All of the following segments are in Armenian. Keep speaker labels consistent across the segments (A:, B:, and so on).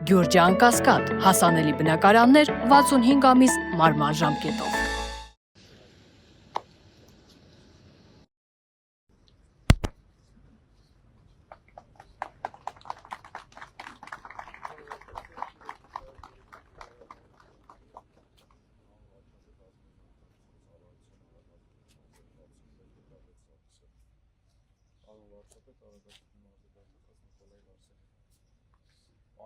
A: Գյուրջան Կասկադ, հասանելի բնակարաններ 65 ամիս մարման ժամկետով։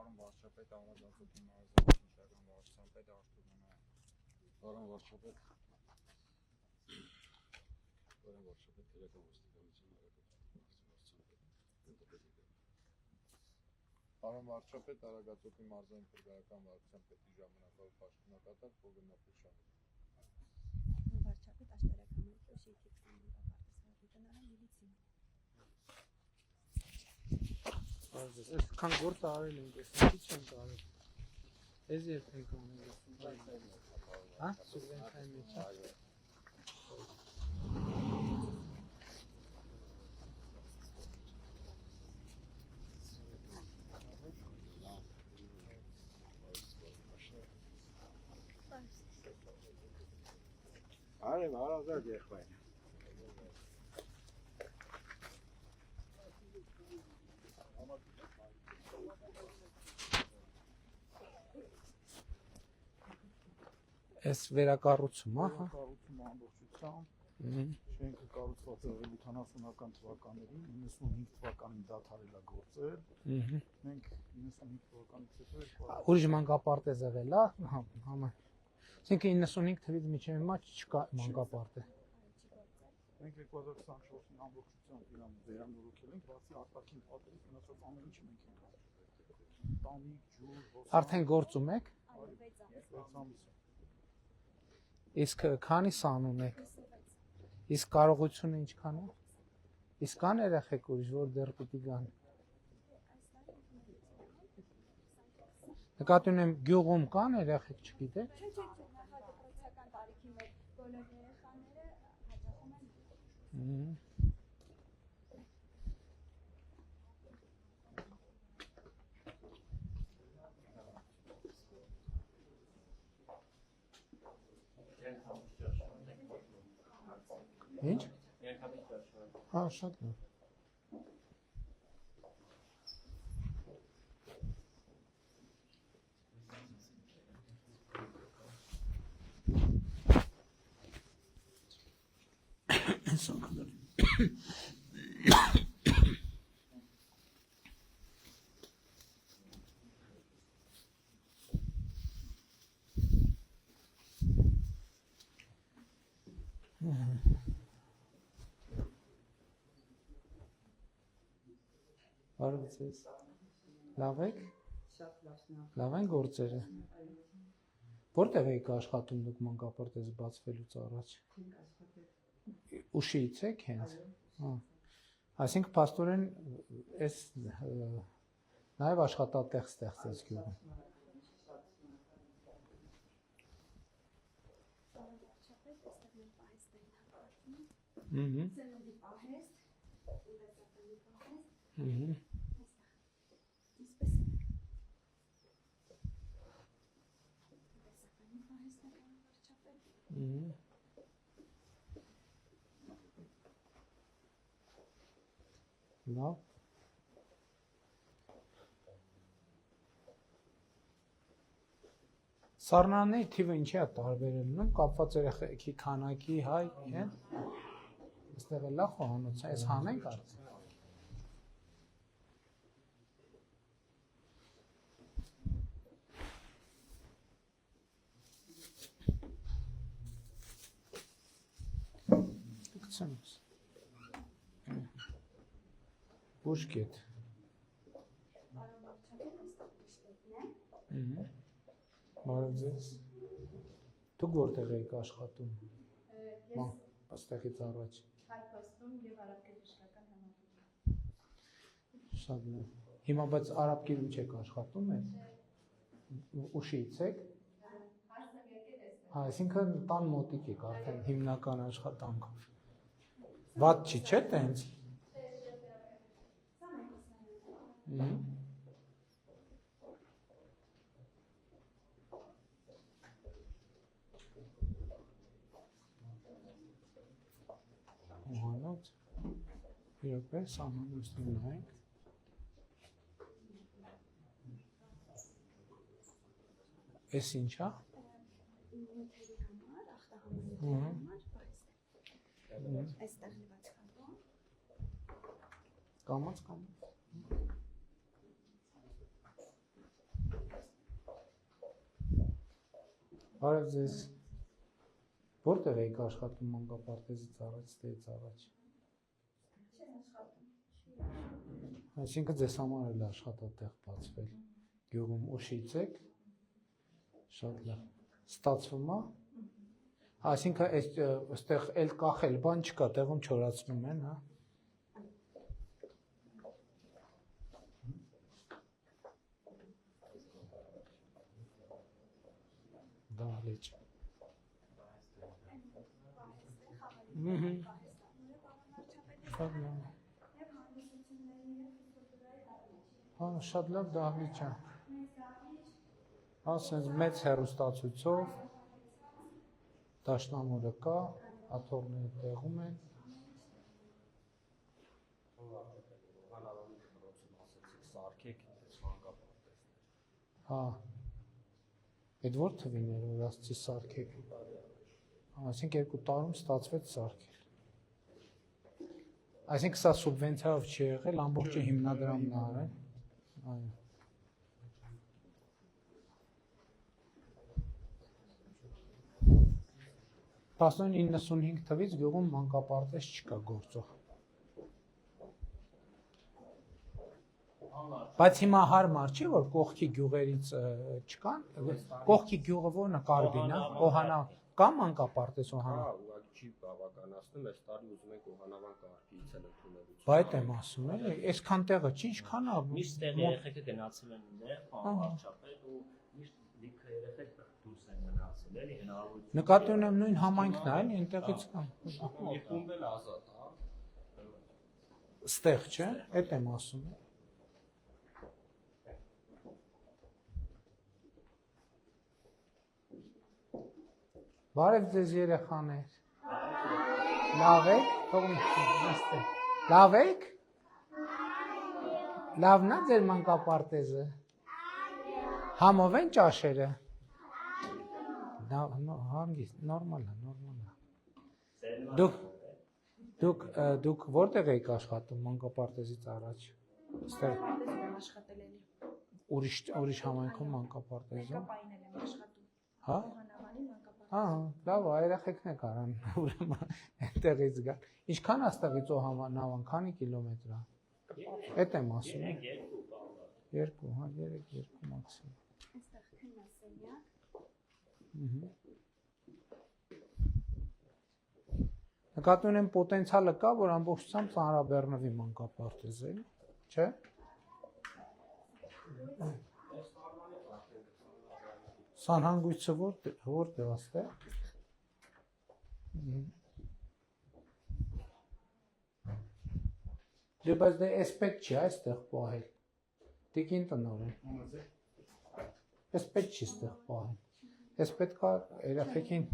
B: Պարոն վարչապետ, Աղավազոտի մարզի ինժեներական վարչության պետ Արթուր Մնոյան։ Պարոն վարչապետ, քրեական ոստիկանության Պարոն վարչապետ, Արագածոտնի մարզային քրեական վարչության պետի ժամանակավոր պաշտոնակատար Պողոն Ապրիշյան։
C: Վարչապետ աշտարակամայքի օշիքի 20 մանգապարտեզվարի տնարան միլիցին։
D: Այսքան գործ արել ենք, այսինքն չենք արել։ Էս երբ ենք անել։ Հա, սուբվենցիայի մեջ։
B: Արև, հարազատ եղբայր։
D: Այս վերակառուցում, հա։
B: Կառուցումը ամբողջությամբ շենքը կառուցված է 70-ական թվականներին, 95 թվականին դադարել է գործել։ Մենք 95 թվականից հետո
D: Ուրիշ մանկապարտեզ եղել, հա, համա։ Այսինքն 95 թվականից մինչև հիմա չկա մանկապարտեզ։
B: մենք 2024-ին ամբողջությամբ իրան վերանորոգել ենք, բացի արտաքին պատերից մնացած ամեն ինչը մենք ենք արել։ Տանիք, ջուր, հոսանք։
D: Արդեն գործում եք։ Իսկ քանի սան ունեք։ Իսկ կարողությունը ինչքան է։ Իսկ կան երեխեք ուրիշ, որ դեռ պիտի գան։ Նկատի ունեմ գյուղում կան երեխեք, չգիտեք։
C: Չէ, նախադպրոցական տարիքի մեր բոլոր երեխաները հաճախում են։
D: Ինչ։ Հա, շատ լավ։ Բարև ձեզ։ Լավ եք։
E: Շատ լավ։
D: Լավ են գործերը։ Որտեղ եք աշխատում դուք մանկապարտեզը բացվելուց առաջ։ Ուշիից եք հենց։ Հա։ Այսինքն փաստորեն այս նաև աշխատատեղ ստեղծեց գյուղում։
C: Ծննդի պահեստ, ունեցականի պահեստ, իսպես ունեցականի պահեստ է վարչապետ։
D: Լավ։ Սառնաների թիվը ինչի է տարբերելնում, կապված երեխեքի քանակի, հայ, հեն։ Այստեղ է լավ խոհանոց, այս հանենք արդեն։ Գցանոց։ Բուժկետ։
C: Պարոն վարչապետ, այստեղ միշտետն է։
D: Բարև ձեզ։ Դուք որտեղ եք աշխատում։
C: Ես
D: Այստեղից առաջ։
C: Հայփոստում եւ Արաբկերտական համալիրում։
D: Շատ լավ։ Հիմա բայց Արաբկիրում չեք աշխատում եք։ Ուշիից եք։
C: Հարցը եկել է։
D: Հա, այսինքն տան մոտիկ եք արդեն հիմնական աշխատանքով։ Վատ չի, չէ՞ տենց։ Իրոք է, սահմանությունը նայենք։ Էս ինչ է։
C: Նյութերի համար, ախտահանումների համար, այստեղ լվաց
D: Կամաց։ Բարև ձեզ։ Որտեղ եք աշխատում մանկապարտեզից առաջ, ստեից առաջ։ Այսինքն ձեզ համար էլ աշխատատեղ բացվել։ Գյուղում ուշից եք։ Շատ լավ։ Ստացվում է։ Այսինքն այստեղ էլ կախել բան չկա, տեղում չորացնում են, հա։ Դահլիճ։ Շատ լավ։ Հա, շատ լավ դահլիճ է։ Ասենց մեծ հեռուստացույցով դաշնամուրը կա, աթոռները տեղում են։ Հա։ Այդ որ թվին էր, որ ասցի սարքեք։ Այսինքն 2 տարում ստացվեց սարքել։ Այսինքն սա սուբվենցիայով չի եղել, ամբողջը հիմնադրամն է արել։ Այո։ Տասնուն 95 թվից գյուղում մանկապարտեզ չկա գործող։ Բայց հիմա հարմար չի, որ կողքի գյուղերից չկան, կողքի գյուղը որն է Կարբին, Օհանա, կա մանկապարտեզ Օհանա։
E: Չի բավականացնում, այս տարի ուզում ենք Օհանավան կարգից էլ ընդունելություն։
D: Բայց եմ ասում, էլի, այսքան տեղը չի, ինչքան է։
F: Միշտ տեղի երեխեքը գնացել են այնտեղ, վարչապետ ու միշտ լիքը երեխեք դուրս են գնացել, էլի հնարավորություն։
D: Նկատի ունեմ նույն համայնքն է, էլի, այնտեղից կա։
E: Մի խումբ էլ ազատ, հա։
D: Ստեղ չէ, այդ եմ ասում։ Բարև ձեզ երեխաներ։ Լավ եք, թողում նստեք։ Լավ եք։ Լավն է ձեր մանկապարտեզը։ Համով են ճաշերը։ Հանգիստ, նորմալ է։ Դուք որտեղ եք աշխատում մանկապարտեզից առաջ։ Ստեղ
C: աշխատել էլի։
D: ուրիշ համայնքում մանկապարտեզում։
C: Մեկապային եմ աշխատում։
D: Հա։
C: Օհանավանի մանկապարտեզ։
D: Հա, լավ, երեխեքն է կարան, ուրեմն այնտեղից գալ։ Ինչքան է ստեղից Օհանավան, քանի կիլոմետր է։ Էդ եմ ասում։ 2, հա, 3 մաքսիմում։
C: Այստեղ քննասենյակ։
D: Նկատի ունեմ պոտենցիալը կա, որ ամբողջությամբ ծանրաբեռնվի մանկապարտեզը, էլի, չէ՞։ Սանհանգույցը որտեղ է ստեղ։ Դե բայց դե էս պետք չի այստեղ պահել։ Տիկին տնօրեն։ Էս պետք չի ստեղ պահել։ Էս պետք է երեխեքին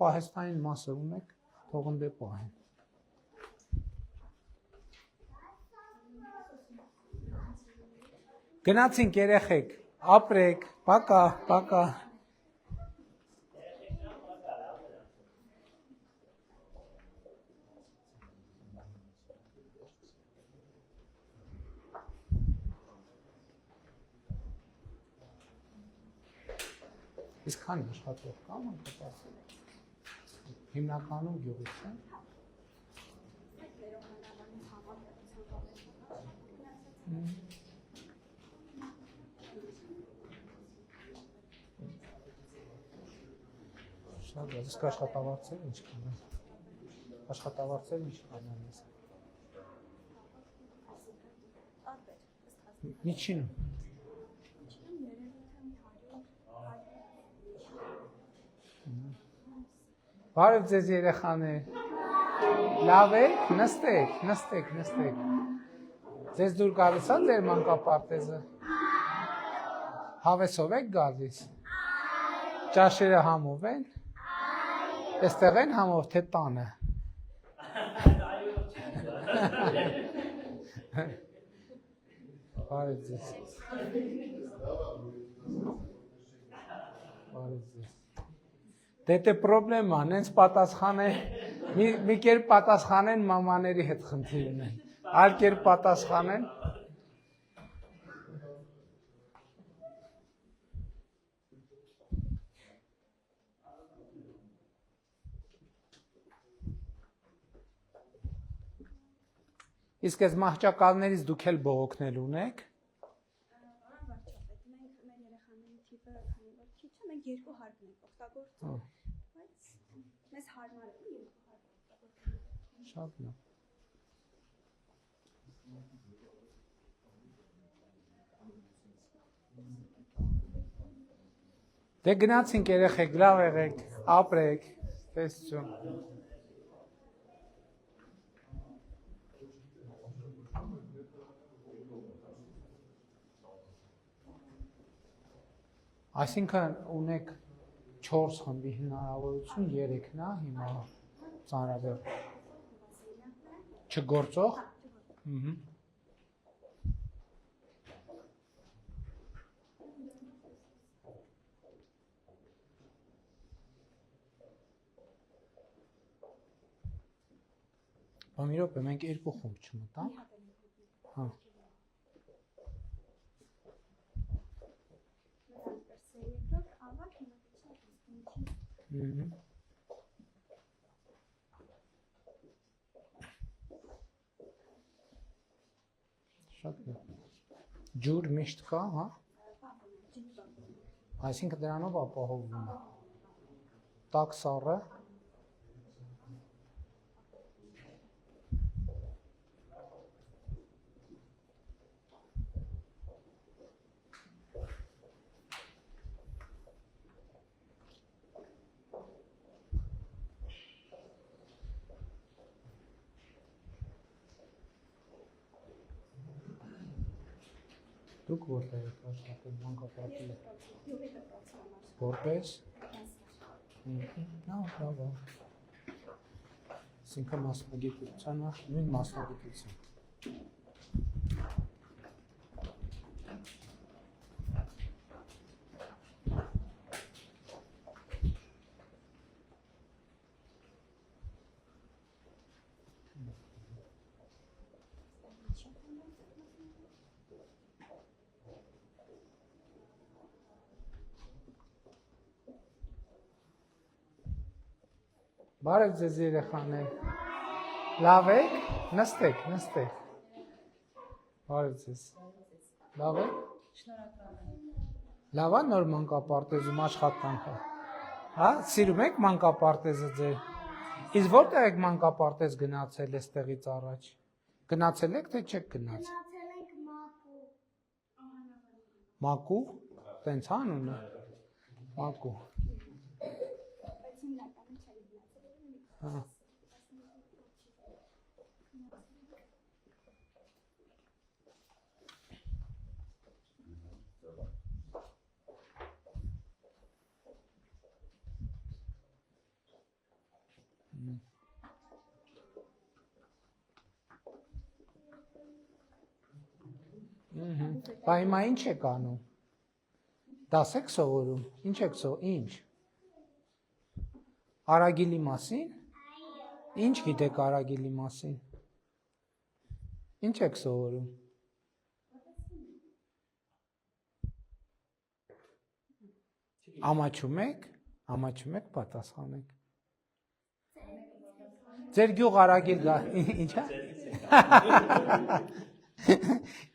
D: պահեստային մասը ունեք, թողն դե պահեն։ Գնացինք երեխեք, ապրեք, պակա։ Իսկ քանի աշխատող կա մանկապարտեզում։ Հիմնականում գյուղից է։ Շատ լավ, իսկ աշխատավարձերը ինչքան են։ Աշխատավարձերը ինչքան են։ Միջին։ Բարև ձեզ երեխաներ։ Լավ եք, նստեք։ Ձեզ դուր գալիս է ձեր մանկապարտեզը։ Հավեսով եք գալիս։ Ճաշերը համով են։ Այստեղ են համով թե տանը։ Բարև ձեզ։ Բարև ձեզ։ Դե պրոբլեմա, նենց պատասխանեն, մի կերպ պատասխանեն մամաների հետ խնդիր ունեն։ Այլ կերպ պատասխանեն։ Իսկ այս մահճակալներից դուք էլ բողոքնել ունեք։
C: Պարոն վարչապետ, մենք մեր երեխաների թիվը քանի որ քիչ է, մենք երկու հարկն ենք օգտագործում, բայց մեզ հարմար է երկու հարկ օգտագործել։
D: Շատ լավ։ Դե գնացինք երեխեք, լավ եղեք, ապրեք, տեսություն։ Այսինքն ունեք 4 խմբի հնարավորություն, 3-ն է հիմա ծանրաբեռ։ Չգործող։ Մի րոպե, մենք 2 խումբ չմտանք։ Հա։ Շատ լավ։ Ջուր միշտ կա, հա։ Այսինքն դրանով ապահովում է։ Տաք սառը։ Դուք որտեղ եք աշխատում, մանկապարտեզը։ Որպես։ Լավ։ Այսինքն մասնագիտությանը, նույն մասնագիտություն։ Բարև ձեզ երեխաներ։ Լավ եք, նստեք։ Բարև ձեզ։ Լավ եք։ Լավ է նոր մանկապարտեզում աշխատանքը։ Հա, սիրում եք մանկապարտեզը ձեր։ Իսկ որտեղ եք մանկապարտեզ գնացել այստեղից առաջ։ Գնացել եք թե չեք գնացել։
C: Գնացել ենք Մակու։
D: Մակու, տենց անունը։ Մակու։
C: Բայց հիմնականում չէի գնացել։
D: Հա։ Բա հիմա ինչ եք անում։ Դաս եք սովորում։ Ինչ եք սովորում։ Ինչ։ Արագիլի մասին։ Ինչ գիտեք արագիլի մասին։ Ինչ եք սովորում։ Ամաչում եք, պատասխանեք։ Ձեր գյուղ արագիլ գա։ Ինչա։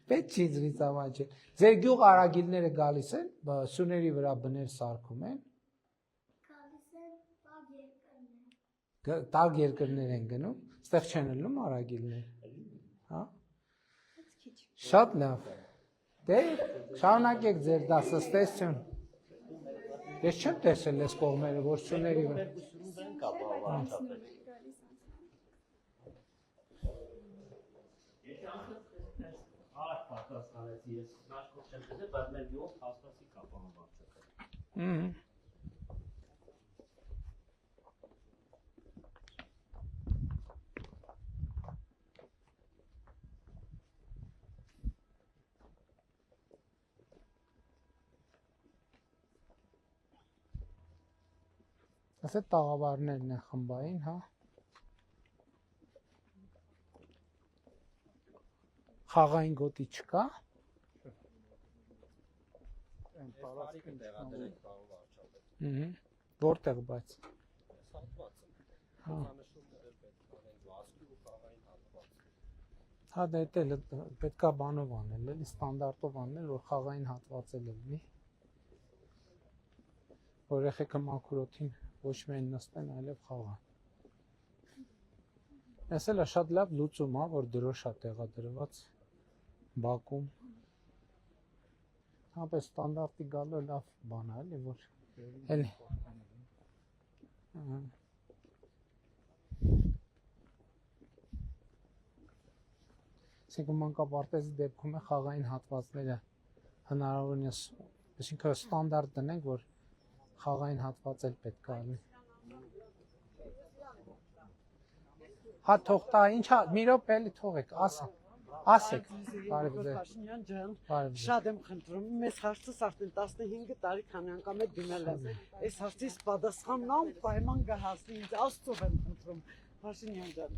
D: Պետք չի զրից ամաչել։ Ձեր գյուղ արագիլները գալիս են, սյուների վրա բներ սարքում են։
C: Գալիս են տակ երկրներ։
D: Տակ երկրներ են գնում, ստեղ չեն ելնում արագիլներ։ Հա։ Շատ լավ։ Դե շարունակեք ձեր դասը, ստեսություն։ Ես չեմ տեսել այս կողմերը, որ սյուների վրա։
F: Պատասխանեցի ես նաշկով չեմ տեսել, բայց մեր գյուղ հաստատի կապան վարչապետ։
D: Ասե տաղավարներն են խմբային, հա։ Խաղային գոտի չկա։
B: Այն տարածքին
E: տեղադրենք պարոն վարչապետ։
D: Որտեղ բայց։
E: Հատվածը։
D: Հա։
E: Անշուշտ պետք է անենք վազքի ու խաղային հատված։
D: Հա դա էլ պետքա բանով անել, էլի ստանդարտով անել, որ խաղային հատված էլ լինի։ Որ երեխեքը մաքրոթին ոչ միայն նստեն, այլև խաղան։ Այս էլ է շատ լավ լուծում, հա, որ դրոշ է տեղադրված բակում։ Հապես ստանդարտի գալու լավ բան է, էլի, որ էլի։ Այսինքն մանկապարտեզի դեպքում է խաղային հատվածները հնարավորինս, այսինքն ստանդարտ դնենք, որ խաղային հատված էլ պետք է լինի։ Հա թող տա, ինչա, մի րոպե էլի թողեք, ասեք։ Բարև ձեզ։
G: Փաշինյան ջան,
D: Բարև ձեզ։
G: շատ եմ խնդրում, մեզ հարցս արդեն 15 տարի քանի անգամ է դիմել եմ։ Այս հարցից պատասխանն անպայման կհասնի ինձ, Աստծով եմ խնդրում, Փաշինյան ջան։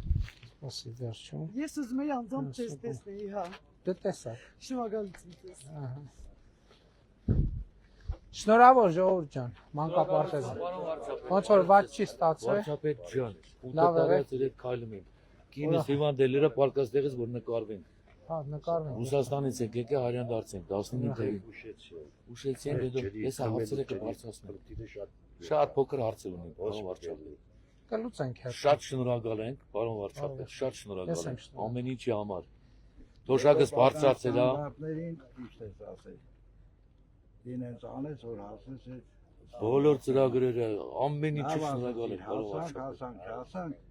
D: Սպասի վերջում։
G: Ես ուզում եի անձամբ ձեզ տեսնեի, հա։
D: Դե տեսակ։
G: Շնորհակալություն ձեզ։
D: Ահա։ Շնորհավոր ժողովուրդ ջան, մանկապարտեզը։ Ոնց որ ված չի ստացվել։
H: Վարչապետ ջան,
D: Լավ եղեք։
H: ուտակարած երեք քայլում են։ Կինս հիվանդելերը պարկաստեղից որ նկարվեն։
D: Հա, նկարվենք։
H: Ռուսաստանից եք եկե հարյան դարձենք 15-ին։ Ուշեցին, հետո ես հարցերը կբարձրացնեմ։ Շատ փոքր հարցեր ունեմ, պարոն վարչապետ։
D: Կլուծենք հետ։
H: Շատ շնորհակալ ենք, պարոն վարչապետ, շատ շնորհակալ
D: Ես եմ
H: ենք
D: շնորհակալ։
H: ամեն ինչի համար։ Դոշակս բարձրացել է։
B: Ստանդարտներին ճիշտ է ասել։ Դինես անես որ ասես այդ
H: Բոլոր ծրագրերը ամեն ինչի շնորհակալ ենք, պարոն վարչապետ։
B: հասանք։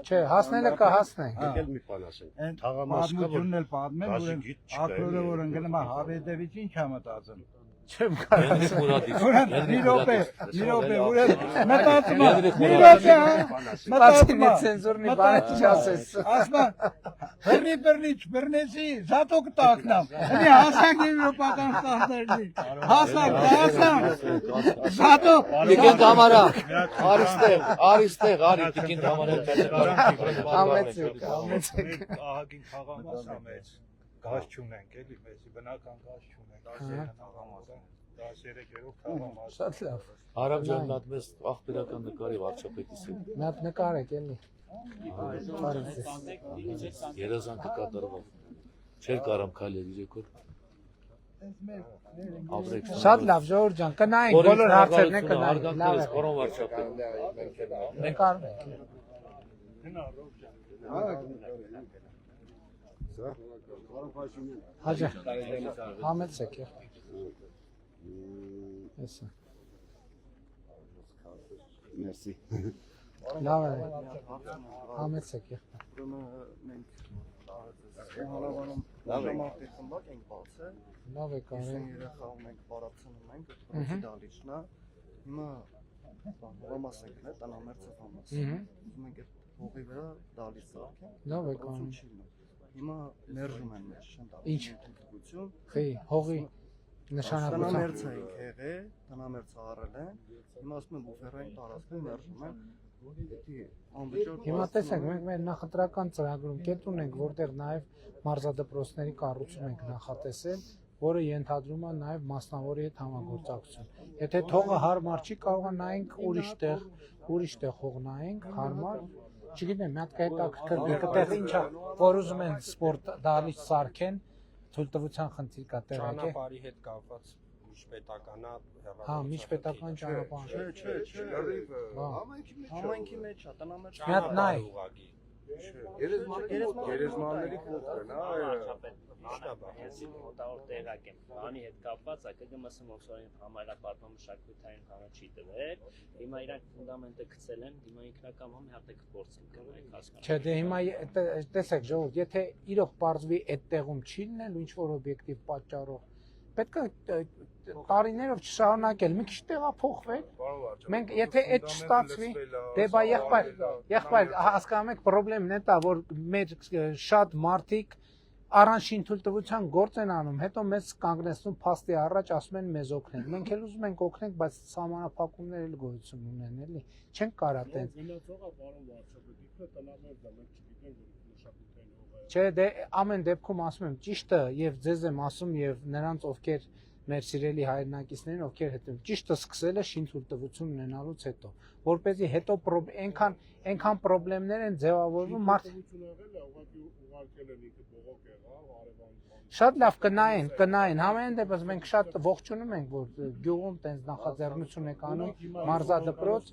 D: Չէ, հասնելը կհասնենք։
B: Եկել
I: մի բան ասեմ։
B: Այն
I: Թաղամասկը, որ
B: պատմությունն էլ պատմեն, որ
I: գազի գիծ չկա,
B: ակրորը
I: էլի,
B: որ ընկնում է Հավեդևից ինչ է մտածում։
D: Չեմ կարող։
H: Յենրիկ Մուրադից։
B: Մի րոպե, ուր մտածում է։
H: Յենրիկ
B: Մի
H: Մուրադից։
B: րոպե,
D: Բացի
B: մտածում է։
D: ցենզուրնի բան չասես։
B: Ասма, հրնի բրնիչ, բրնեցի, զատոկ տակնամ։ Հնի հասանք եվրոպական ստանդարտին։ Հասանք, զատոկ։
H: Տիկին Թամարա, արիստեղ, արի Տիկին Թամարա։
D: Ամեցեք։
I: Ահագին թաղամաս ամեց։ Գազ չունենք, էլի մեզի բնական գազ չունենք։ Թաղամասը 13-րդ թաղամաս։
D: Շատ լավ։
H: Արաբ ջան, նա մեզ աղբերական նկարի վարչապետից է։
D: Նա նկարեք էլի։ Բարև ձեզ։
H: Երազանքը կատարվավ։ Չէր կարամ քայլել իրեկոր։ Ապրեք։
D: Շատ լավ, ժողովուրդ ջան, կնայենք բոլոր հարցերն են կնայենք։ Լավ է։
H: Պարոն վարչապետ։
D: Նկարվենք։ Հաջա։ Համեցեք։ Էսա։
I: Մերսի։
D: Լավ է։ Համեցեք։
B: Մենք հանրավանում ժամանակի խմբակ ենք բացել։
D: Լավ է կարել։
B: Երեխա ունենք, բարացնում ենք, դրանցի դալիճնա։ Հիմա հողամաս ենք, տնամերձը համաս։ Ուզում ենք այդ հողի վրա դալիճ սարքենք։
D: Լավ է կարել։
B: Հիմա մերժում են մեր
D: Ինչ։
B: շնտագություն։
D: Խի, հողի նշանակություն։
B: Տնամերձը ենք եղել, տնամերձը առել են։ Հիմա ասում են բուֆերային տարածքում մերժում են։ Դի անվճար
D: Հիմա տեսեք, մենք մեր նախընտրական ծրագրում կետ ունենք, որտեղ նաև մարզադպրոցների կառուցում ենք նախատեսել, որը ենթադրում է նաև մասնավորի հետ համագործակցություն։ Եթե թողը հարմար չի, կարող է նայենք ուրիշ տեղ հող նայենք, հարմար, չգիտեմ, մի հատ հետաքրքիր տեղ ինչա, որ ուզում են սպորտ դալիճ սարքեն, թույլտվության խնդիր կա տեղակ է։
E: Ճանապարհի հետ կապված միջպետականա
D: Հա, միջպետական ճանապարհ։
B: Չէ, համայնքի մեջ է, տնամերձ։
D: Մի հատ նայ։
I: Գերեզմանների փոխն է,
F: Ես մոտավոր տեղակ եմ։ Բանի հետ կապված ԱԿԳՄՍ Մոքսորին համայնապարտման մշակութային բանը չի տվել։ Հիմա իրանք ֆունդամենտը գցել են, հիմա ինքնական մի հատ փորձենք կնայենք հասկանալ։
D: Չէ, դե հիմա տեսեք ժողովուրդ, եթե իրոք պարզվի այդ տեղում չի լինելու ինչ որ օբյեկտիվ պատճառով, պետք է տարիներով չշարունակել, մի քիչ տեղափոխվել։ Մենք եթե այդ չստացվի, դե բա եղբայր, հասկանում եք, խնդրեմն է դա, որ մեր շատ մարդիկ առանց շինթույլտվության գործ են անում, հետո մեզ կանգնեցնում փաստի առաջ, ասում են մեզ օգնենք։ Մենք էլ ուզում ենք օգնենք, բայց սահմանափակումներ էլ գոյություն ունեն, էլի։ Չենք կարա տենց։
J: Գնացողը պարոն վարչապետ, իբրե տնամերձ է, մենք չգիտենք որ մշակութային ով է։
D: Չէ, դե ամեն դեպքում ասում եմ ճիշտը եւ ձեզ եմ ասում եւ նրանց ովքեր մեր սիրելի հայրենակիցներին, ովքեր հետո ճիշտը սկսել է շինթույլտվություն ունենալուց հետո, որպեսզի հետո այնքան խնդիրներ են ձևավորվում մարդ Շատ լավ կնային, համեն դեպս մենք շատ ողջունում ենք, որ գյուղում տենց նախաձեռնություն եք անում, մարզադպրոց,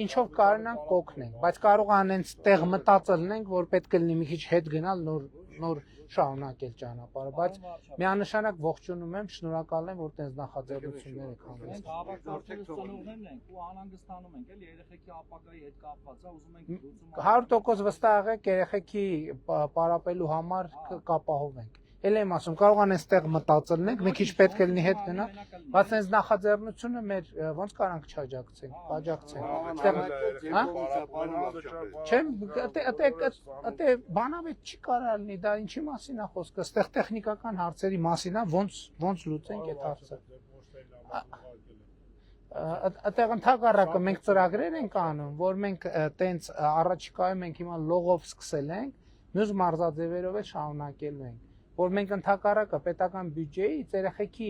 D: ինչով կարողանանք կօգնենք, բայց կարող անենց տեղ մտածել ենք, որ պետք է լինի մի քիչ հետ գնալ նոր շարունակել ճանապարհը, բայց միանշանակ ողջունում եմ, շնորհակալ եմ, որ տենց նախաձեռնություններ եք անում։
K: Մենք հավաքորդներ ծնողներն ենք ու անհանգստանում ենք, էլի երեխեքի ապագայի հետ կապված, ուզում ենք լուծում
D: 100% վստահ եք, երեխեքի պարապելու համար կապահովենք։ Էլ եմ ասում, կարող անես տեղ մտածելնենք, մի քիչ պետք է լինի հետ գնա, բայց այս նախաձեռնությունը մեր ոնց կարանք չաջակցենք, Չեմ, դե բանավեճ չի կարա լինի, դա ինչի մասին է խոսքը, այստեղ տեխնիկական հարցերի մասին է, ոնց լուծենք այդ հարցը։ Այդտեղ ընդհակառակը մենք ծրագրեր ենք անում, որ մենք տենց առաջիկայում ենք հիմա լողով սկսել ենք, մյուս մարզաձևերով էլ շարունակելու ենք, որ մենք ընդհակառակը պետական բյուջեից երեխեքի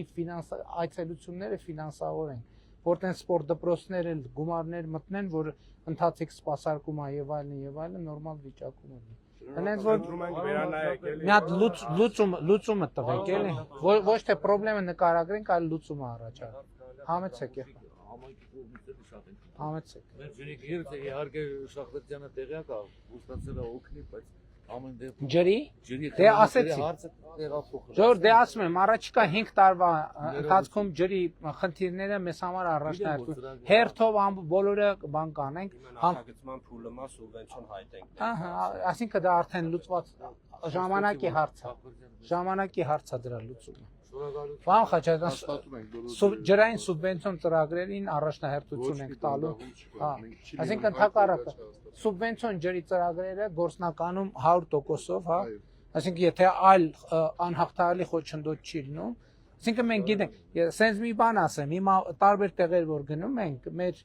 D: այցելությունները ֆինանսավորենք, որ տենց սպորտ դպրոցներ էլ գումարներ մտնեն, որ ընթացիկ սպասարկում է եւ այլն նորմալ վիճակում լինի։ Հենց որ մի հատ լուծումը տվեք, էլի, ոչ թե խնդրումը նկարագրենք, այլ լուծումը առաջարկենք։ Համեցեք։ Համեցեք։
H: Մեր ջրիկերից իհարկե Շախվերդյանը տեղյակ է, ուստացել է օգնի, բայց ամեն դեպքում
D: Ջրի։ Դե ասեցի։ Ժողովուրդ, դե ասում եմ, առաջիկա 5 տարվա ընթացքում ջրի խնդիրները մեզ համար առաջնահերթ հերթով բոլորը բան կանենք։
E: Նախագծման փուլը մա սուբվենցիոն հայտենք։
D: Ահա, այսինքն դա արդեն լուծված ժամանակի հարց է։ Ժամանակի հարց է դրա լուծումը։ Պարոն Խաչատրյան, ջրային սուբվենցիոն ծրագրերին առաջնահերթություն ենք տալու։ Հա, այսինքն ընդհակառակը սուբվենցիոն ջրի ծրագրերը գործնականում 100%-ով, հա, այսինքն եթե այլ անհաղթահարելի խոչընդոտ չի լինում, այսինքն մենք գիտենք, սենց մի բան ասեմ, հիմա տարբեր տեղեր որ գնում ենք, մեր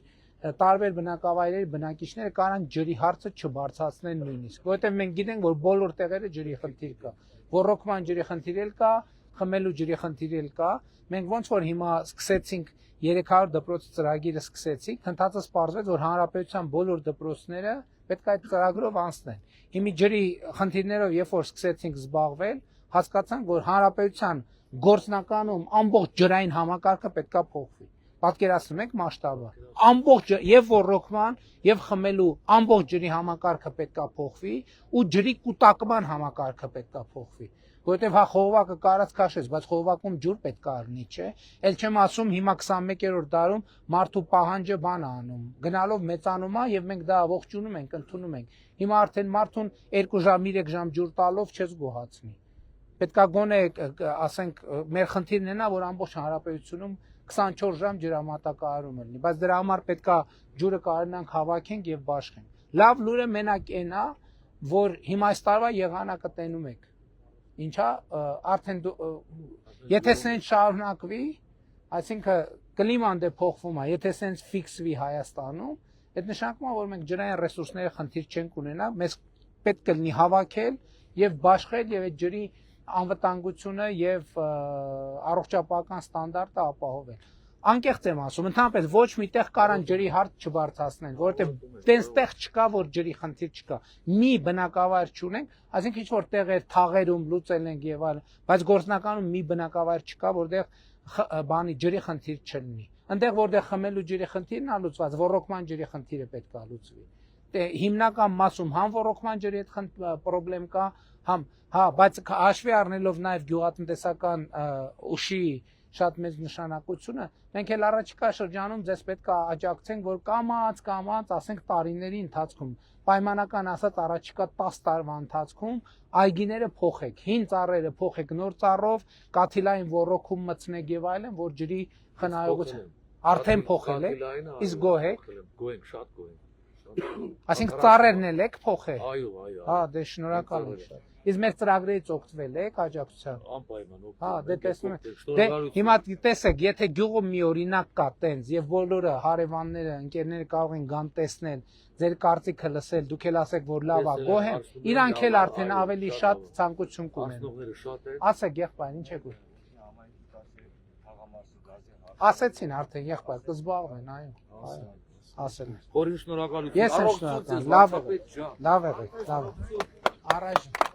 D: տարբեր բնակավայրերի բնակիչները կարան ջրի հարցը չբարձրացնեն նույնիսկ, որովհետև մենք գիտենք, որ բոլոր տեղերը ջրի խնդիր կա, ռոռոկման ջրի խնդիր էլ կա, խմելու ջրի խնդիր էլ կա, մենք ոնց որ հիմա սկսեցինք 300 դպրոցի ծրագիրը սկսեցինք, ընդհանրապես պարզվեց, որ հանրապետության բոլոր դպրոցները պետք է այդ ծրագրով անցնեն։ Հիմա ջրի խնդիրներով երբ որ սկսեցինք զբաղվել, հասկացանք, որ հանրապետության գործնականում ամբողջ ջրային համակարգը պետք է փոխվի։ Պատկերացնում եք մասշտաբը։ Ամբողջ եւ ռոռոկման եւ խմելու ամբողջ ջրի համակարգը պետք է փոխվի ու ջրի կուտակման համակարգը պետք է փոխվի։ Որովհետև հա խողովակը կարած քաշեց, բայց խողովակում ջուր պետք է առնի, չէ։ Էլ չեմ ասում հիմա 21-րդ դարում մարդու պահանջը բան է անում, գնալով մեծանում է եւ մենք դա ողջունում ենք, ընդունում ենք։ Հիմա արդեն մարդուն 2 ժամ, 3 ժամ ջուր տալով չես գոհացնի։ Պետքա գոնե ասենք մեր խնդիրն է նա, որ ամբողջ հանրապետությունում 24 ժամ ջրամատակարարում լինի, բայց դրա համար պետքա ջուրը կարողանանք հավաքենք եւ բաշխենք։ Լավ լուրը մենակ այն է, որ հիմա այս տարվա եղանակը տենում եք։ Ինչա արդեն եթե սենց շարունակվի, այսինքն կլիման դե փոխվում է, եթե սենց ֆիքսվի Հայաստանում, այդ նշանակում է, որ մենք ջրային ռեսուրսների խնդիր չենք ունենա, մեզ պետք է լինի հավաքել եւ բաշխել եւ այդ ջրի անվտանգությունը եւ առողջապահական ստանդարտը ապահովել։ Անկեղծ եմ ասում, ընդհանրապես ոչ միտեղ կարան ջրի հարց չբարձրացնեն, որովհետև տենց տեղ չկա, որ ջրի խնդիր չկա։ Մի բնակավայր չունենք, այսինքն ինչ որ տեղեր թաղերում լուծել ենք եւ այլն, բայց գործնականում մի բնակավայր չկա, որտեղ բանի ջրի խնդիր չլինի։ Այնտեղ որտեղ խմելու ջրի խնդիրն է լուծված, ռոռոկման ջրի խնդիրը պետք է լուծվի։ Դե հիմնական մասում համ ռոռոկման ջրի հետ խնդրեմ կա, հա, բայց հաշվի առնելով նաեւ գյուղատնտեսական ուժի շատ մեծ նշանակությունը, մենք էլ առաջիկա շրջանում ձեզ պետք է աջակցենք, որ կամած, ասենք տարիների ընթացքում, պայմանական ասած առաջիկա 10 տարվա ընթացքում այգիները փոխեք, հին ծառերը փոխեք նոր ծառով, կաթիլային ոռոքում մտցնեք եւ այլն, որ ջրի խնայողություն արդեն փոխել եք, իսկ գոհեք,
H: շատ գոհենք։
D: Այսինքն ծառերն էլ եք փոխել։
H: Այո։
D: Հա, դե շնորհակալ եմ շատ։ Իսկ մեր ծրագրերից օգտվել եք աջակցությամբ։
H: Անպայման օգտվել։
D: Հա, դե տեսնում եք։ Դե հիմա տեսեք, եթե գյուղում մի օրինակ կա տենց եւ բոլորը հարևանները, ընկերները կարող են գան տեսնել, ձեր կարծիքը լսել, դուք էլ ասեք, որ լավ է, գոհ են, իրանք էլ արդեն ավելի շատ ցանկություն կունեն։
H: Ասնողները շատ են։
D: Ասեք, եղբայր, ինչ եք ուզում։ Ասեցին արդեն եղբայր, կզբաղվեն, այո։ Ասել են։
H: Խորին շնորհակալություն։
D: Ես եմ շնորհակալ։ Լավ եղեք, լավ եղեք, լավ։ Առայժմ